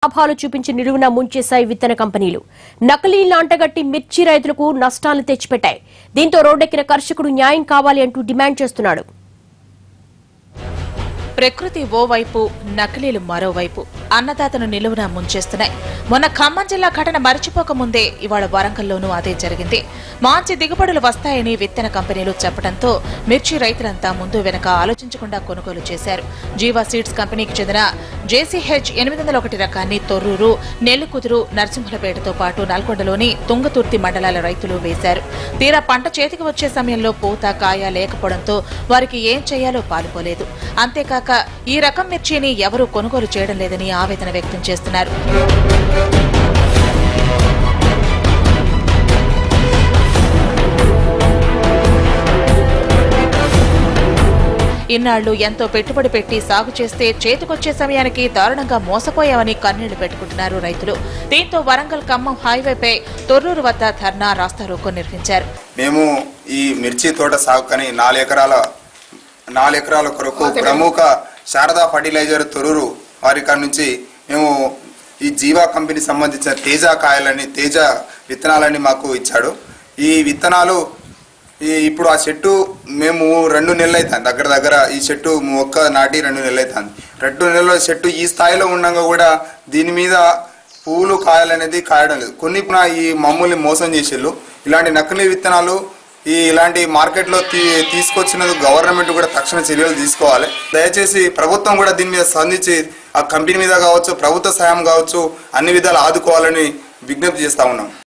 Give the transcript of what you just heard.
లాభాలు చూపించి నిలువున ముంచేశాయి విత్తన కంపెనీలు. నకిలీలను అంటగట్టి మిర్చి రైతులకు నష్టాలను తెచ్చిపెట్టాయి. దీంతో రోడ్డెక్కిన కర్షకుడు న్యాయం కావాలి అంటూ డిమాండ్ చేస్తున్నాడు. ప్రకృతి ఓవైపు, నకిలీలు మరోవైపు అన్నదాతను నిలువున ముంచేస్తున్నాయి. మొన్న ఖమ్మం జిల్లా ఘటన మరిచిపోక ముందే ఇవాళ వరంగల్లోనూ అదే జరిగింది. మంచి దిగుబడులు వస్తాయని విత్తన కంపెనీలు చెప్పడంతో మిర్చి రైతులంతా ముందు వెనక ఆలోచించకుండా కొనుగోలు చేశారు. జీవా సీడ్స్ కంపెనీకి చెందిన JCH 801 రకాన్ని తొర్రూరు, నెల్లికుదురు, నరసింహులపేటతో పాటు నల్గొండలోని తుంగతుర్తి మండలాల రైతులు వేశారు. తీరా పంట చేతికి వచ్చే సమయంలో పూత, కాయ లేకపోవడంతో వారికి ఏం చేయాలో పాలుపోలేదు. అంతేకాక ఈ రకం మిర్చిని ఎవరూ కొనుగోలు చేయడం లేదని ఆవేదన వ్యక్తం చేస్తున్నారు. ఇన్నాళ్లు ఎంతో పెట్టుబడి పెట్టి సాగు చేస్తే చేతికొచ్చే సమయానికి దారుణంగా మోసపోయామని కన్నీళ్లు పెట్టుకుంటున్నారు రైతులు. దీంతో వరంగల్ ఖమ్మం హైవేపై తొర్రూరు వద్ద ధర్నా, రాస్తారోకో నిర్వహించారు. మేము ఈ మిర్చి తోట సాగుకని 4 ఎకరాల కొరకు ప్రముఖ శారదా ఫర్టిలైజర్ తొర్రూరు వారి కాడ నుంచి మేము ఈ జీవా కంపెనీ సంబంధించిన తేజ విత్తనాలని మాకు ఇచ్చాడు. ఈ విత్తనాలు ఇప్పుడు ఆ చెట్టు మేము 2 నెలలు అవుతుంది, దగ్గర ఈ చెట్టు మొక్క నాటి 2 నెలలు అవుతుంది. 2 నెలల చెట్టు ఈ స్థాయిలో ఉండగా కూడా దీని మీద పూలు కాయలు అనేది కాయడం లేదు. కొన్ని ఈ మమ్మల్ని మోసం చేసేళ్ళు ఇలాంటి నకిలీ విత్తనాలు ఇలాంటి మార్కెట్లో తీసుకొచ్చినందుకు గవర్నమెంట్ కూడా తక్షణ చర్యలు తీసుకోవాలి. దయచేసి ప్రభుత్వం కూడా దీని మీద స్పందించి ఆ కంపెనీ మీద కావచ్చు, ప్రభుత్వ సాయం కావచ్చు, అన్ని విధాలు ఆదుకోవాలని విజ్ఞప్తి చేస్తా ఉన్నాం.